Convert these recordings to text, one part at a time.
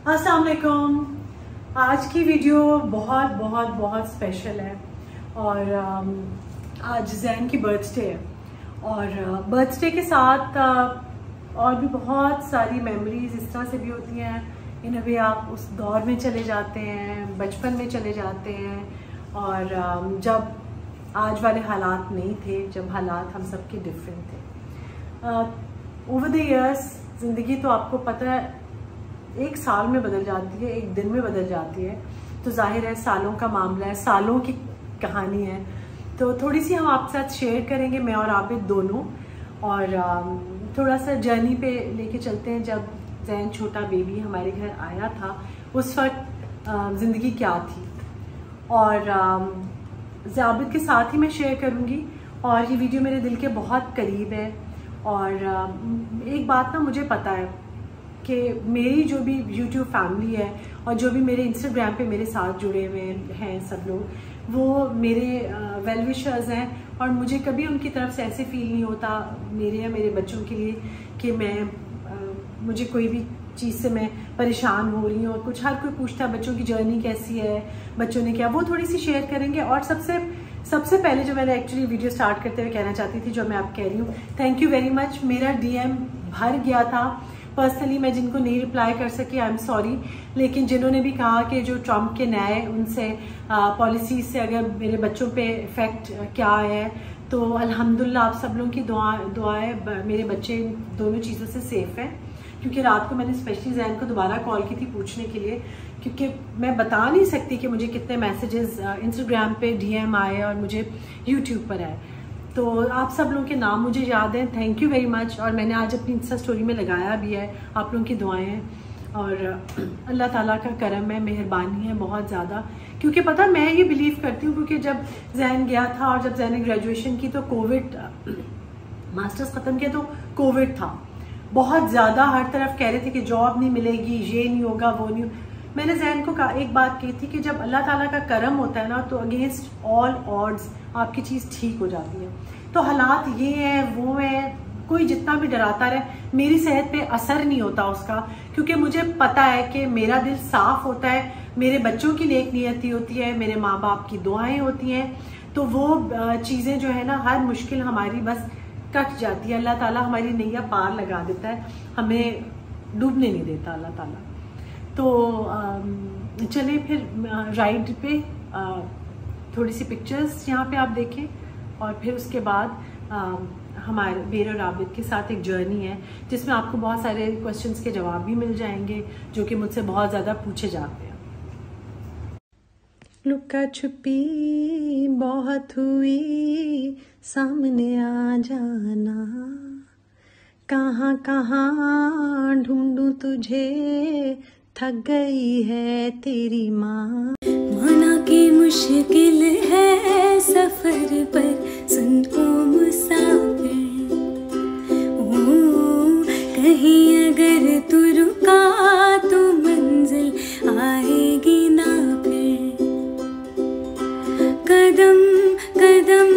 अस्सलाम वालेकुम। आज की वीडियो बहुत बहुत बहुत स्पेशल है और आज जैन की बर्थडे है और बर्थडे के साथ और भी बहुत सारी मेमोरीज इस तरह से भी होती हैं। इन अभी आप उस दौर में चले जाते हैं, बचपन में चले जाते हैं और जब आज वाले हालात नहीं थे, जब हालात हम सबके डिफरेंट थे। ओवर द इयर्स ज़िंदगी तो आपको पता है एक साल में बदल जाती है, एक दिन में बदल जाती है, तो जाहिर है सालों का मामला है, सालों की कहानी है। तो थोड़ी सी हम आपके साथ शेयर करेंगे, मैं और आबिद दोनों, और थोड़ा सा जर्नी पे लेके चलते हैं। जब जैन छोटा बेबी हमारे घर आया था उस वक्त ज़िंदगी क्या थी, और आबिद के साथ ही मैं शेयर करूँगी। और ये वीडियो मेरे दिल के बहुत करीब है। और एक बात ना मुझे पता है कि मेरी जो भी YouTube फैमिली है और जो भी मेरे Instagram पे मेरे साथ जुड़े हुए हैं सब लोग, वो मेरे वेल विशर्स हैं और मुझे कभी उनकी तरफ से ऐसे फील नहीं होता मेरे या मेरे बच्चों के लिए कि मुझे कोई भी चीज़ से मैं परेशान हो रही हूँ। और कुछ हर कोई पूछता है बच्चों की जर्नी कैसी है, बच्चों ने क्या, वो थोड़ी सी शेयर करेंगे। और सबसे पहले जो मैंने एक्चुअली वीडियो स्टार्ट करते हुए कहना चाहती थी, जो मैं आप कह रही हूँ, थैंक यू वेरी मच। मेरा DM भर गया था। पर्सनली मैं जिनको नहीं रिप्लाई कर सकी, आई एम सॉरी, लेकिन जिन्होंने भी कहा कि जो ट्रम्प के नए उनसे पॉलिसीज से अगर मेरे बच्चों पे इफेक्ट क्या है, तो अल्हम्दुलिल्लाह आप सब लोगों की दुआएं मेरे बच्चे दोनों चीज़ों से सेफ हैं। क्योंकि रात को मैंने स्पेशली जैन को दोबारा कॉल की थी पूछने के लिए, क्योंकि मैं बता नहीं सकती कि मुझे कितने मैसेजेस इंस्टाग्राम पे DM आए और मुझे यूट्यूब पर आए। तो आप सब लोगों के नाम मुझे याद हैं, थैंक यू वेरी मच। और मैंने आज अपनी इंस्टा स्टोरी में लगाया भी है, आप लोगों की दुआएं हैं और अल्लाह ताला का करम है, मेहरबानी है बहुत ज़्यादा। क्योंकि पता मैं ये बिलीव करती हूँ, क्योंकि जब जैन गया था और जब जैन ने ग्रेजुएशन की तो कोविड, मास्टर्स ख़त्म किया तो कोविड था बहुत ज़्यादा, हर तरफ कह रहे थे कि जॉब नहीं मिलेगी, ये नहीं होगा, वो नहीं। मैंने जैन को एक बात की थी कि जब अल्लाह ताला का करम होता है ना, तो अगेंस्ट ऑल ऑड्स आपकी चीज़ ठीक हो जाती है। तो हालात ये है वो है, कोई जितना भी डराता रहे, मेरी सेहत पे असर नहीं होता उसका, क्योंकि मुझे पता है कि मेरा दिल साफ होता है, मेरे बच्चों की नेक नियति होती है, मेरे माँ बाप की दुआएं होती हैं। तो वो चीज़ें जो है ना, हर मुश्किल हमारी बस कट जाती है। अल्लाह ताला हमारी नैया पार लगा देता है, हमें डूबने नहीं देता अल्लाह ताला। तो चलिए फिर राइड पे थोड़ी सी पिक्चर्स यहाँ पे आप देखें, और फिर उसके बाद हमारे मेरे और आबिद के साथ एक जर्नी है जिसमें आपको बहुत सारे क्वेश्चंस के जवाब भी मिल जाएंगे जो कि मुझसे बहुत ज़्यादा पूछे जाते हैं। लुका छुपी बहुत हुई, सामने आ जाना, कहाँ कहाँ ढूंढूं तुझे, थक गई है तेरी माँ। माना की मुश्किल है सफर पर, सुन ओ मुसाफिर, कहीं अगर तू रुका तो मंजिल आएगी ना फिर। कदम कदम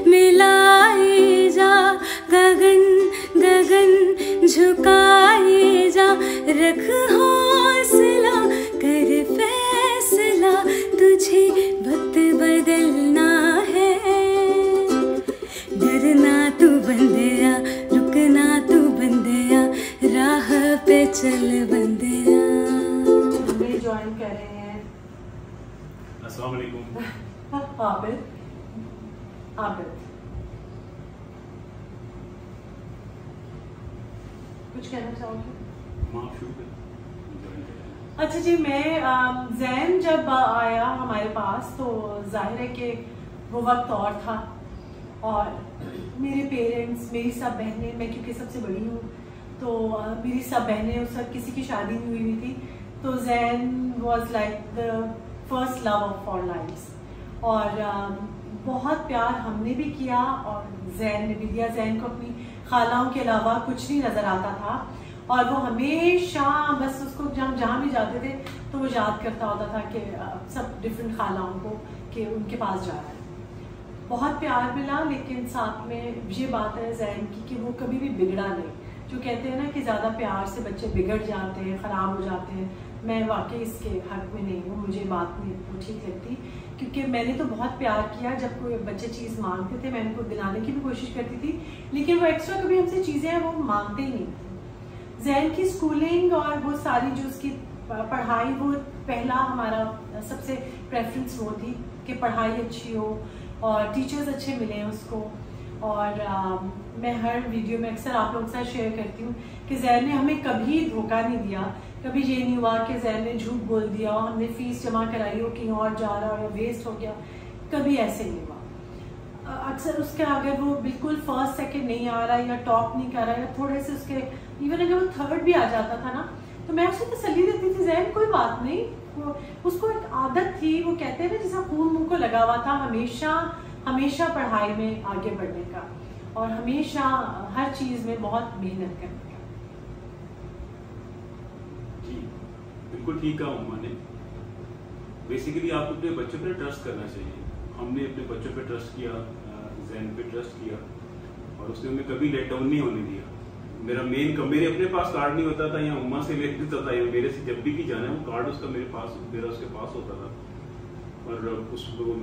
मिलाए जा, गगन गगन झुकाए जा, रख हौसला कर फैसला, तुझे वक्त बदलना है। डरना तू बंदिया, रुकना तू बंदिया, राह पे चल बंदिया। हमें ज्वाइन कर रहे हैं अस्सलाम वालेकुम। आबिद कुछ कहना चाहोगे? अच्छा जी, मैं जैन जब आया हमारे पास तो जाहिर है कि वो वक्त और था, और मेरे पेरेंट्स, मेरी सब बहनें, मैं क्योंकि सबसे बड़ी हूँ तो मेरी सब बहनें, उस वक्त किसी की शादी नहीं हुई थी, तो Jain was like the first love of our lives. और बहुत प्यार हमने भी किया और जैन ने भी दिया। जैन को अपनी खालाओं के अलावा कुछ नहीं नजर आता था, और वो हमेशा बस उसको जहाँ भी जाते थे तो वो याद करता होता था कि सब डिफरेंट खालाओं को कि उनके पास जा रहा है। बहुत प्यार मिला, लेकिन साथ में ये बात है जैन की कि वो कभी भी बिगड़ा नहीं। जो कहते हैं ना कि ज़्यादा प्यार से बच्चे बिगड़ जाते हैं, ख़राब हो जाते हैं, मैं वाकई इसके हक में नहीं हूँ। मुझे बात नहीं ठीक लगती, क्योंकि मैंने तो बहुत प्यार किया। जब कोई बच्चे चीज़ मांगते थे मैं उनको दिलाने की भी कोशिश करती थी, लेकिन वो एक्स्ट्रा कभी हमसे चीज़ें हैं वो मांगते ही नहीं थे। जैन की स्कूलिंग और वो सारी जो उसकी पढ़ाई, वो पहला हमारा सबसे प्रेफरेंस वो थी कि पढ़ाई अच्छी हो और टीचर्स अच्छे मिले उसको। और मैं हर वीडियो में अक्सर आप लोगों के साथ शेयर करती हूँ कि जैन ने हमें कभी धोखा नहीं दिया। कभी ये नहीं हुआ कि जैन ने झूठ बोल दिया और हमने फीस जमा कराई हो कहीं और जा रहा हो या वेस्ट हो गया, कभी ऐसे नहीं हुआ। अक्सर उसके अगर वो बिल्कुल फर्स्ट सेकंड नहीं आ रहा या टॉप नहीं कर रहा या थोड़े से उसके इवन अगर वो थर्ड भी आ जाता था ना, तो मैं उसे तसल्ली देती थी, जैन कोई बात नहीं। उसको एक आदत थी, वो कहते हैं ना जैसा खून मुंह को लगा हुआ था, हमेशा पढ़ाई में आगे बढ़ने का और हमेशा हर चीज में बहुत मेहनत करने का। जी बिल्कुल ठीक कहा उम्मा ने। बेसिकली आपको अपने बच्चों पे ट्रस्ट करना चाहिए। हमने अपने बच्चों पे ट्रस्ट किया, जैन पे ट्रस्ट किया और उसने हमें कभी लेट डाउन नहीं होने दिया। मेरे अपने पास कार्ड नहीं होता था या उम्मा से ले लेता था या मेरे से जब भी जाना है वो कार्ड उसका मेरा उसके पास होता था। और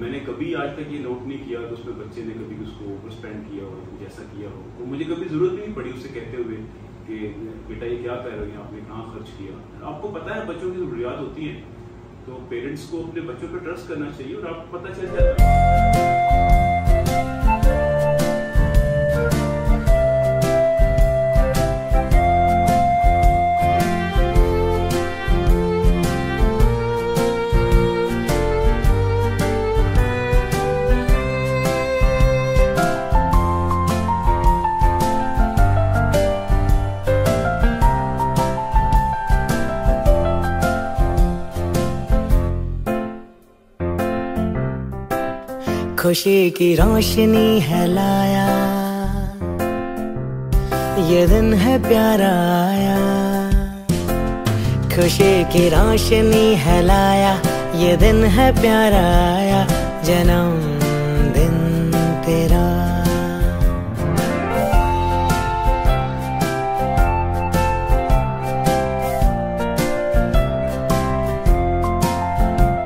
मैंने कभी आज तक ये नोट नहीं किया कि उसमें बच्चे ने कभी उसको ओवर स्पेंड किया हो, कुछ ऐसा किया हो। तो मुझे कभी जरूरत भी नहीं पड़ी उससे कहते हुए कि बेटा ये क्या कर रहे हो, आपने कहाँ खर्च किया। आपको पता है बच्चों की जरूरियात होती है, तो पेरेंट्स को अपने बच्चों पर ट्रस्ट करना चाहिए और आपको पता चल जाता है। खुशी की रोशनी है लाया, ये दिन है प्यारा आया। खुशी की रोशनी है लाया, ये दिन है प्यारा आया, जन्मदिन तेरा।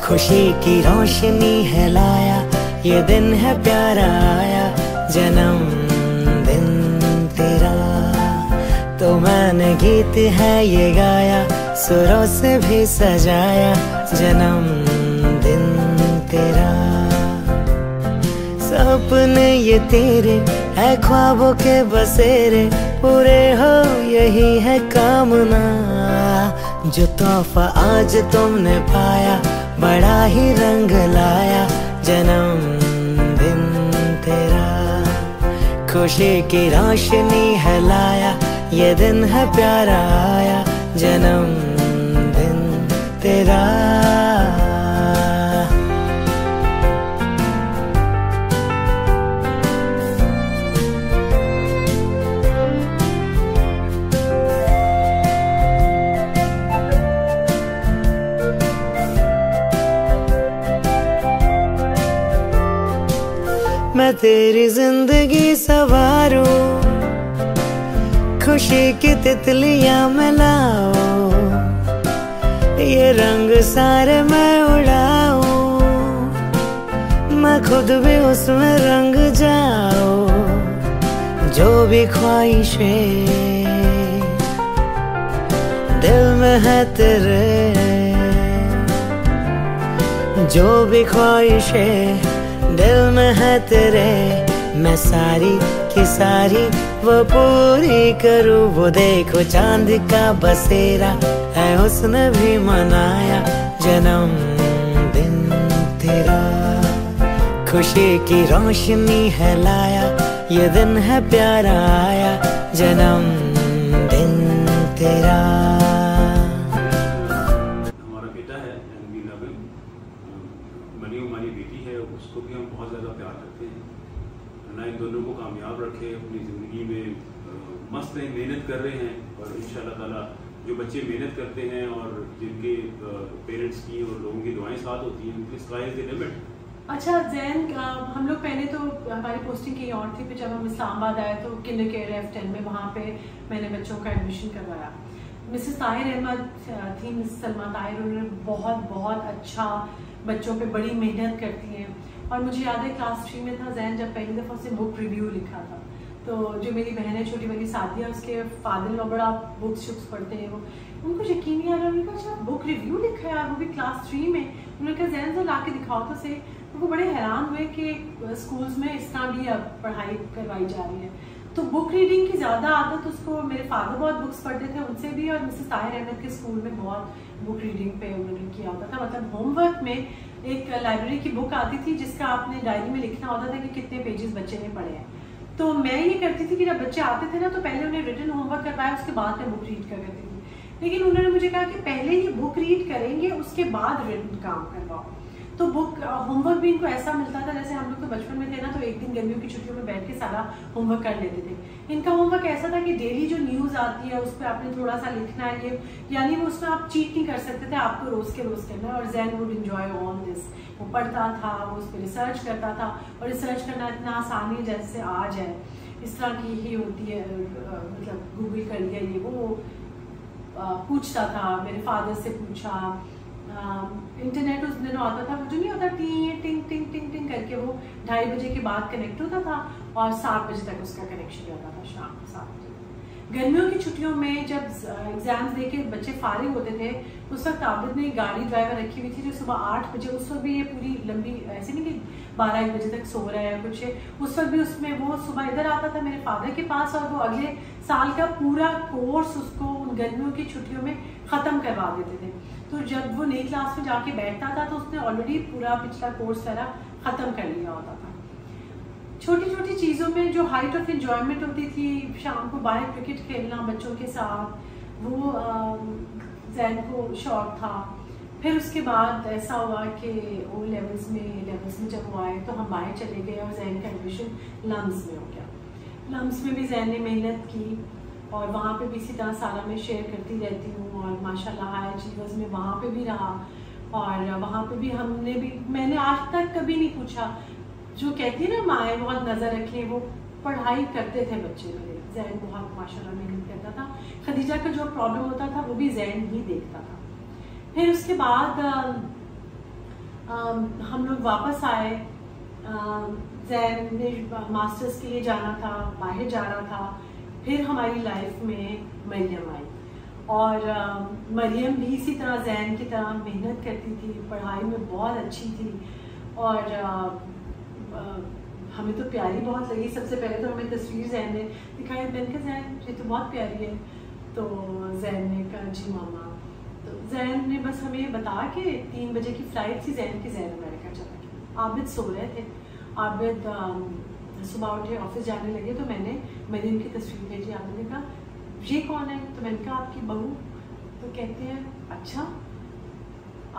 खुशी की रोशनी है लाया, ये दिन है प्यारा आया, जन्मदिन तेरा। तो मैंने गीत है ये गाया, सुरों से भी सजाया, जन्मदिन तेरा। सपने ये तेरे है ख्वाबों के बसेरे, पूरे हो यही है कामना। जो तोहफा आज तुमने पाया बड़ा ही रंग लाया, जन्मदिन तेरा। खुशी की रोशनी है लाया, ये दिन है प्यारा आया, जन्मदिन तेरा। मैं तेरी जिंदगी संवारूं, खुशी की तितलियां मैं लाऊं, ये रंग सारे मैं उड़ाऊं, मैं खुद भी उसमें रंग जाऊं। जो भी ख्वाहिशें दिल में है तेरे, जो भी ख्वाहिशें दिल में है तेरे, मैं सारी की सारी वो पूरी करूँ। वो देखो चांद का बसेरा है, उसने भी मनाया, जन्मदिन तेरा। खुशी की रोशनी है लाया, ये दिन है प्यारा आया, जन्मदिन तेरा। हमारा बेटा है मनी हमारी बेटी है, उसको भी हम बहुत ज़्यादा प्यार करते हैं। अल्लाह इन दोनों को कामयाब रखे, अपनी ज़िंदगी में मस्त हैं, मेहनत कर रहे हैं। और इंशाल्लाह ताला जो बच्चे मेहनत करते हैं और जिनके पेरेंट्स की और लोगों की दुआएं साथ होती हैं, उनकी स्काई इज़ द लिमिट। अच्छा जैन, हम लोग पहले तो हमारी पोस्टिंग कहीं और थी, फिर जब हम इस्लामाबाद आए तो किंडर केयर F10 में वहाँ पे मैंने बच्चों का एडमिशन करवाया। मिसेस ताहिर अहमद थी, मिसेस सलमा ताहिर, उन्होंने बहुत बहुत अच्छा बच्चों पे बड़ी मेहनत करती हैं। और मुझे याद है क्लास 3 में था जैन जब पहली दफ़ा उसने बुक रिव्यू लिखा था। तो जो मेरी बहन है छोटी वाली सादिया, उसके फादर लो बड़ा बुक्स पढ़ते हैं, वो उनको यकीन नहीं आ रहा। उन्होंने कहा अच्छा बुक रिव्यू लिखा है यार, वो भी क्लास 3 में। उन्होंने कहा जैन से ला के दिखाओ तो सही। तो वो बड़े हैरान हुए कि स्कूल्स में इस तरह भी अब पढ़ाई करवाई जा रही है। तो बुक रीडिंग की ज़्यादा आदत उसको, मेरे फादर बहुत बुक्स पढ़ते थे उनसे भी, और मिसेस ताहिर अहमद के स्कूल में बहुत बुक रीडिंग पे उन्होंने किया होता था। मतलब होमवर्क में एक लाइब्रेरी की बुक आती थी जिसका आपने डायरी में लिखना होता था कि कितने पेजेस बच्चे ने पढ़े हैं। तो मैं ये करती थी कि जब बच्चे आते थे ना तो पहले उन्हें रिटन होमवर्क करवाया, उसके बाद मैं बुक रीड कर करती थी। लेकिन उन्होंने मुझे कहा कि पहले ये बुक रीड करेंगे उसके बाद रिटन काम करवाओ। तो बुक होमवर्क भी इनको ऐसा मिलता था जैसे हम लोग तो बचपन में थे ना, तो एक दिन गर्मियों की छुट्टियों में बैठ के सारा होमवर्क कर लेते थे। इनका होमवर्क ऐसा था कि डेली जो न्यूज़ आती है उस पर आपने थोड़ा सा लिखना है, ये यानी वो उसमें आप चीट नहीं कर सकते थे, आपको रोज के रोज करना है। और Jain would enjoy all this, वो पढ़ता था, वो उस पर रिसर्च करता था, और रिसर्च करना इतना आसान है जैसे आज है, इस तरह की ही होती है, मतलब गूगल कर लिया ये वो, पूछता था, मेरे फादर से पूछा। इंटरनेट उस दिनों आता था, जो नहीं होता टिंग टिंग टिंग टिंग टिंग करके, वो 2:30 बजे के बाद कनेक्ट होता था और 7 बजे तक उसका कनेक्शन आता था, शाम को 7 बजे। गर्मियों की छुट्टियों में जब एग्जाम्स दे के बच्चे फारिग होते थे, उस वक्त आबिद ने गाड़ी ड्राइवर रखी हुई थी जो सुबह 8 बजे, उस वक्त भी ये पूरी लंबी ऐसे नहीं कि 12-1 बजे तक सो रहा है कुछ, उस वक्त भी उसमें वो सुबह इधर आता था मेरे फादर के पास, और वो अगले साल का पूरा कोर्स उसको उन गर्मियों की छुट्टियों में ख़त्म करवा देते थे। तो जब वो नई क्लास में जाके बैठता था तो उसने ऑलरेडी पूरा पिछला कोर्स सारा ख़त्म कर लिया होता था। छोटी छोटी चीज़ों में जो हाइट ऑफ एंजॉयमेंट होती थी, शाम को बाहर क्रिकेट खेलना बच्चों के साथ, वो जैन को शौक था। फिर उसके बाद ऐसा हुआ कि ओ लेवल्स में जब वो आए तो हम बाहर चले गए और जैन का एडमिशन लम्स में हो गया। लम्स में भी जैन ने मेहनत की और वहाँ पे भी इसी तरह सारा मैं शेयर करती रहती हूँ, और माशाल्लाह हाई अचीवर्स में वहाँ पे भी रहा, और वहाँ पे भी मैंने आज तक कभी नहीं पूछा, जो कहती है ना माएँ बहुत नज़र रखें, वो पढ़ाई करते थे बच्चे मेरे। जैन बहुत माशाल्लाह मेहनत करता था, खदीजा का जो प्रॉब्लम होता था वो भी जैन ही देखता था। फिर उसके बाद हम लोग वापस आए, जैन ने मास्टर्स के लिए जाना था, बाहर जा रहा था। फिर हमारी लाइफ में मरियम आई, और मरियम भी इसी तरह जैन की तरह मेहनत करती थी, पढ़ाई में बहुत अच्छी थी, और हमें तो प्यारी बहुत लगी। सबसे पहले तो हमें तस्वीर जैन ने दिखाई, मैंने कहा जैन ये तो बहुत प्यारी है। तो जैन ने कहा जी मामा। तो जैन ने बस हमें बता के 3 बजे की फ़्लाइट थी जैन की, जैन अमेरिका चला गया। आबिद सो रहे थे, आबिद सुबह उठे ऑफिस जाने लगे, तो मैंने मरियम की तस्वीर भेजी। आबिद ने कहा ये कौन है? तो मैंने कहा आपकी बहू। तो कहते हैं अच्छा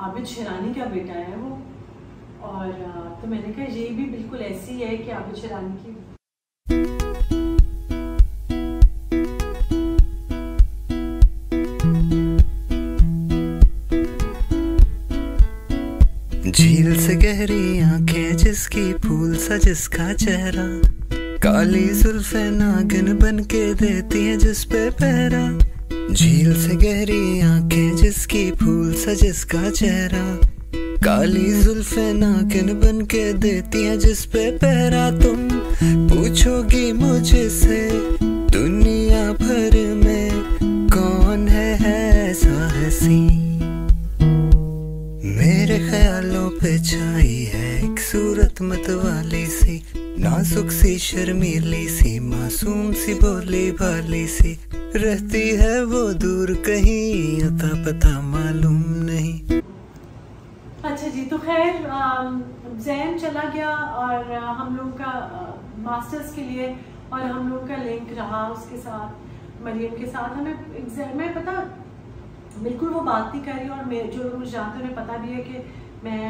आबिद शेरानी का बेटा है वो, और तो मैंने कहा ये भी बिल्कुल ऐसी है कि आबिद शेरानी की। झील से गहरी आंखें जिसकी फूल सा जिसका चेहरा, काली जुल्फे नागिन बन के देती हैं जिस पे पहरा। झील से गहरी आंखें जिसकी फूल सा जिसका चेहरा, काली जुल्फे नागिन बन के देती हैं जिस पे पहरा। तुम पूछोगी मुझसे दुनिया भर में कौन है ऐसा हसी, मेरे ख्यालों पे छाई है एक सूरत मतवाली सी, नाजुक सी शर्मीली सी, मासूम सी भोली भाली सी, रहती है वो दूर कहीं अता पता मालूम नहीं। अच्छा जी, तो खैर जैन चला गया और हम लोग का मास्टर्स के लिए, और हम लोग का लिंक रहा उसके साथ, मरियम के साथ। हमें मैं पता बिल्कुल वो बात नहीं कर रही, और मैं जो लोग मुझे जानते हैं उन्हें पता भी है कि मैं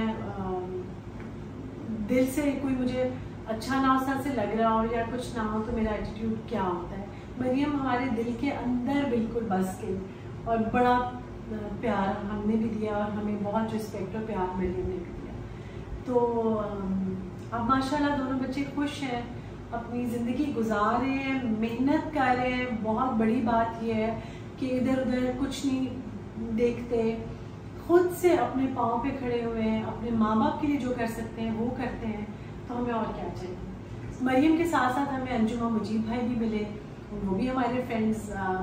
दिल से कोई मुझे अच्छा ना उस से लग रहा हो या कुछ ना हो तो मेरा एटीट्यूड क्या होता है। मरियम हमारे दिल के अंदर बिल्कुल बस गई, और बड़ा प्यार हमने भी दिया, और हमें बहुत रिस्पेक्ट और प्यार मरियम ने भी दिया। तो अब माशाल्लाह दोनों बच्चे खुश हैं, अपनी ज़िंदगी गुजार रहे हैं, मेहनत कर रहे हैं। बहुत बड़ी बात यह है कि इधर उधर कुछ नहीं देखते, खुद से अपने पाँव पे खड़े हुए हैं, अपने माँ बाप के लिए जो कर सकते हैं वो करते हैं। तो हमें और क्या चाहिए। मरियम के साथ साथ हमें अंजुम और मुजीब भाई भी मिले, वो भी हमारे फ्रेंड्स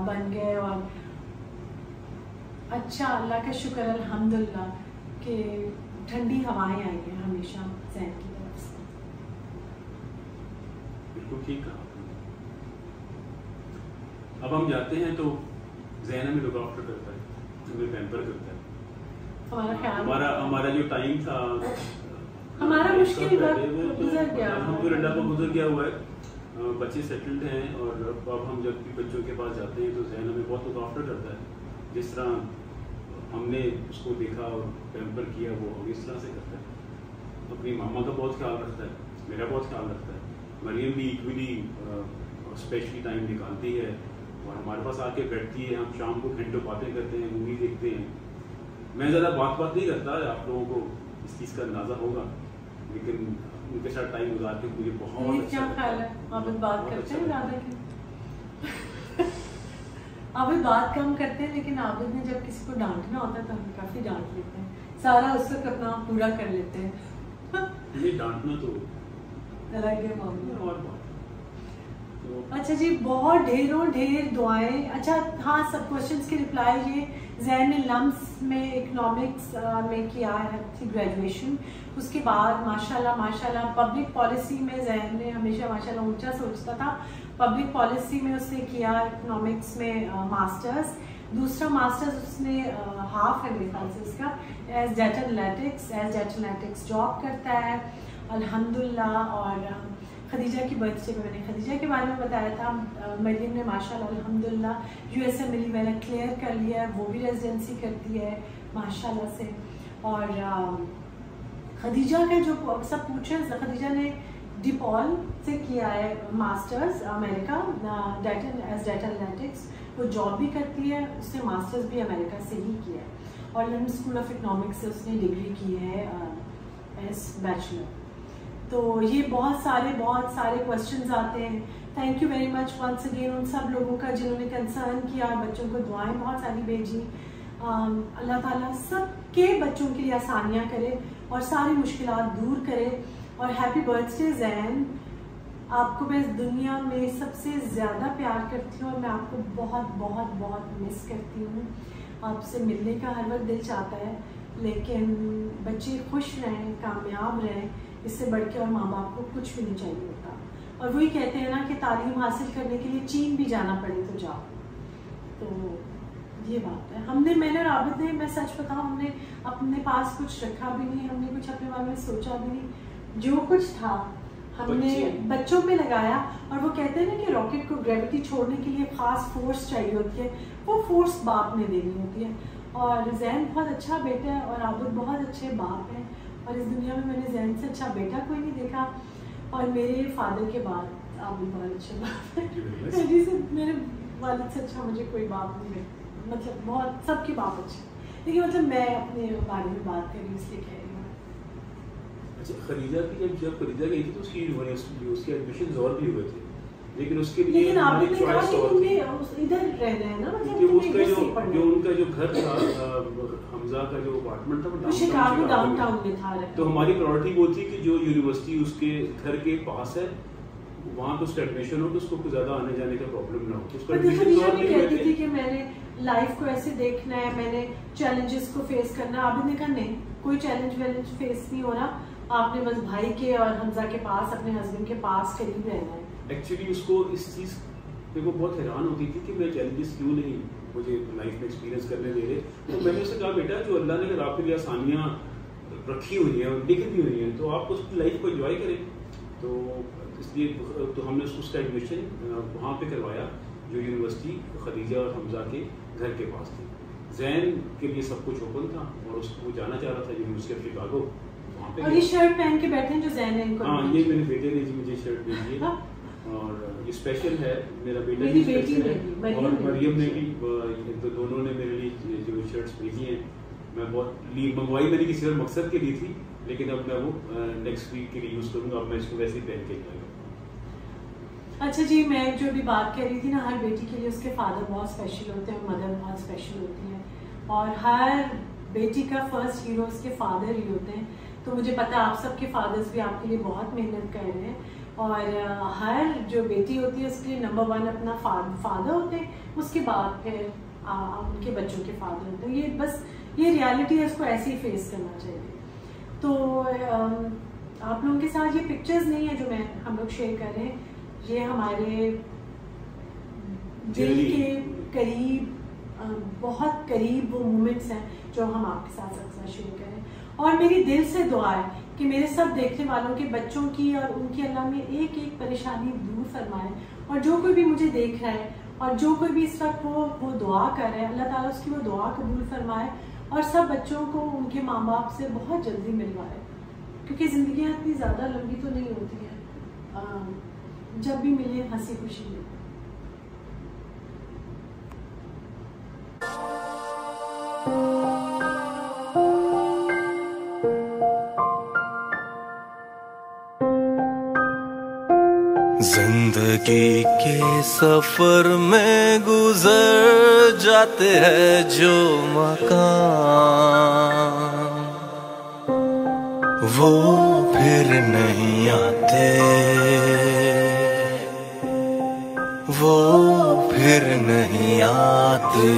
बन गए। और अच्छा, अल्लाह का शुक्र अल्हम्दुलिल्लाह कि ठंडी हवाएं आई हैं हमेशा जैन की तरफ से। बिल्कुल ठीक कहा। अब हम जाते हैं तो जैन हमें लुक आफ्टर करता है, हमें पैम्पर करता है, हमारा ख्याल, हमारा जो टाइम था, हमारा मुश्किल वक्त गुजर गया, अल्हम्दुलिल्लाह को गुजर गया हुआ है। बच्चे सेटल्ड हैं और अब हम जब भी बच्चों के पास जाते हैं तो जैन हमें बहुत लुक आफ्टर करता है। जिस तरह हमने उसको देखा और पैम्पर किया, वो हम इस तरह से करता है। अपनी मामा का बहुत ख्याल रखता है, मेरा बहुत ख्याल रखता है। मरियम भी इक्वली स्पेशली टाइम निकालती है और हमारे पास आके बैठती है। हम शाम को घंटों बातें करते हैं, मूवी देखते हैं। मैं ज़्यादा बात नहीं करता, आप लोगों को इस चीज़ का अंदाज़ा होगा, लेकिन उनके साथ टाइम गुजार के मुझे बहुत अच्छा ख्याल है। आप बात करते हैं ज़्यादा की आप बात कम करते हैं, लेकिन आबिद ने जब किसी को डांटना होता है तो हम काफ़ी डांट लेते हैं, सारा उस वक्त अपना पूरा कर लेते हैं। ये डांटना तो अलग है मामला। और बात तो अच्छा जी, बहुत ढेर दुआएं। अच्छा हाँ, सब क्वेश्चंस के रिप्लाई ये जैन ने लम्स में इकोनॉमिक्स में किया है ग्रेजुएशन। उसके बाद माशाल्लाह पब्लिक पॉलिसी में जैन ने हमेशा माशाल्लाह ऊंचा सोचता था। पब्लिक पॉलिसी में उसने किया इकोनॉमिक्स में मास्टर्स, दूसरा मास्टर्स उसने हाफ है मेरे ख्याल से उसका एज डेटा एनालिटिक्स जॉब करता है अल्हम्दुलिल्लाह। और खदीजा की बर्थडे में मैंने खदीजा के बारे में बताया था। मरियम ने माशाल्लाह अल्हम्दुलिल्लाह यूएसए मिली मैंने क्लियर कर लिया है, वो भी रेजिडेंसी करती है माशाल्लाह से। और खदीजा का जो सब पूछे, खदीजा ने डिपॉल से किया है masters America as data analytics, वो जॉब भी करती है, उसने मास्टर्स भी अमेरिका से ही किया है। और लंडन स्कूल ऑफ इकोनॉमिक्स से उसने डिग्री की है एज बैचलर। तो ये बहुत सारे क्वेश्चंस आते हैं। Thank you very much once again उन सब लोगों का जिन्होंने कंसर्न किया, बच्चों को दुआएं बहुत सारी भेजी। अल्लाह ताला सबके बच्चों के लिए आसानियां करे और सारी मुश्किलात दूर करे। और हैप्पी बर्थडे जैन, आपको मैं इस दुनिया में सबसे ज़्यादा प्यार करती हूँ और मैं आपको बहुत बहुत बहुत मिस करती हूँ। आपसे मिलने का हर वक्त दिल चाहता है, लेकिन बच्चे खुश रहें, कामयाब रहें, इससे बढ़ के और माँ बाप को कुछ भी नहीं चाहिए होता। और वही कहते हैं ना कि तालीम हासिल करने के लिए चीन भी जाना पड़े तो जाओ। तो ये बात है। मैंने और आबिद ने, मैं सच बताऊं, हमने अपने पास कुछ रखा भी नहीं, हमने कुछ अपने बारे में सोचा भी नहीं। जो कुछ था हमने बच्चों पे लगाया। और वो कहते हैं ना कि रॉकेट को ग्रेविटी छोड़ने के लिए खास फोर्स चाहिए होती है, वो फोर्स बाप ने देनी होती है। और जैन बहुत अच्छा बेटा है और आबिद बहुत अच्छे बाप हैं, और इस दुनिया में मैंने जैन से अच्छा बेटा कोई नहीं देखा। और मेरे फादर के बाद आबिद बहुत अच्छे बाप हैं। से मेरे वालिद से अच्छा मुझे कोई बाप नहीं है, मतलब बहुत सबके बाप अच्छे, लेकिन मतलब मैं अपने बारे में बात कर रही हूँ इसलिए कह रही हूँ। अच्छा, खदीजा की जब खदीजा गई थी तो उसकी एडमिशन और भी हुए थे, लेकिन उसके लिए हमारी चॉइस और थी। इधर रहना है ना, मतलब कि उसका जो उनका जो घर था, हमजा का जो अपार्टमेंट था वो शिकागो डाउनटाउन में था। तो हमारी प्रायोरिटी वो थी कि जो यूनिवर्सिटी उसके घर के पास है वहाँ तो उसका एडमिशन हो, तो उसको कुछ ज्यादा आने जाने का प्रॉब्लम ना हो। तो उसका एडमिशन भी कहती थी कि मैंने लाइफ को ऐसे देखना है, मैंने चैलेंजेस को फेस करना। आपने कहा नहीं, कोई चैलेंज फेस नहीं हो रहा, आपने बस भाई के और हमजा के पास, अपने हस्बैंड के पास करीब रहना है। एक्चुअली उसको इस चीज़ पे वो बहुत हैरान होती थी कि मैं चैलेंजेस क्यों नहीं मुझे लाइफ में एक्सपीरियंस करने दे रहे। तो मैंने उससे कहा, बेटा जो अल्लाह ने अगर आपके लिए आसानियाँ रखी हुई हैं और लिखी भी हुई हैं, तो आप उसकी लाइफ को एंजॉय करें। तो इसलिए तो हमने उसका एडमिशन वहाँ पे करवाया जो यूनिवर्सिटी खदीजा और हमजा के घर के पास थी। जैन के लिए सब कुछ ओपन था और उसको जाना चाह रहा था यूनिवर्सिटी ऑफ शिकागो, वहाँ पे। और ये शर्ट पहन के बैठे हैं जो जैन है इनको। हाँ, ये मेरे बेटे ने जी मुझे शर्ट भेजी है और ये स्पेशल है, मेरा बेटा मेरी भी बेटी स्पेशल ने है भी, और मरियम ने भी, तो दोनों ने मेरे लिए जो शर्ट्स भेजी हैं। मैं मैं बहुत मंगवाई मैंने किसी और मकसद के लिए थी, लेकिन अब मैं वो नेक्स्ट वीक के लिए यूज करूंगा। अब मैं इसको वैसे ही पहन के जाऊंगा। अच्छा जी, मैं जो भी बात कह रही थी ना, हर बेटी के लिए उसके फादर बहुत स्पेशल होते हैं, मदर बहुत स्पेशल होती है, और हर बेटी का फर्स्ट हीरो उसके फादर ही होते हैं। तो मुझे पता है आप सबके फादर्स भी आपके लिए बहुत मेहनत कर रहे हैं, और हर जो बेटी होती है उसके लिए नंबर 1 अपना फादर होते हैं, उसके बाद फिर उनके बच्चों के फादर होते हैं। ये बस ये रियलिटी है, इसको ऐसे ही फेस करना चाहिए। तो आप लोगों के साथ ये पिक्चर्स नहीं है जो हम लोग शेयर कर रहे हैं, ये हमारे दिल के करीब, बहुत करीब वो मोमेंट्स हैं जो हम आपके साथ अक्सर शेयर करें। और मेरी दिल से दुआ है कि मेरे सब देखने वालों के बच्चों की और उनकी अल्लाह में एक एक परेशानी दूर फरमाए, और जो कोई भी मुझे देख रहा है और जो कोई भी इस वक्त वो दुआ कर रहा है, अल्लाह ताला उसकी वो दुआ कबूल फरमाए, और सब बच्चों को उनके माँ बाप से बहुत जल्दी मिलवाए, क्योंकि ज़िंदगियाँ इतनी ज़्यादा लंबी तो नहीं होती हैं। जब भी मिले हंसी खुशी मिले। जिंदगी के सफर में गुजर जाते हैं जो मकाम, वो फिर नहीं आते, वो फिर नहीं आते।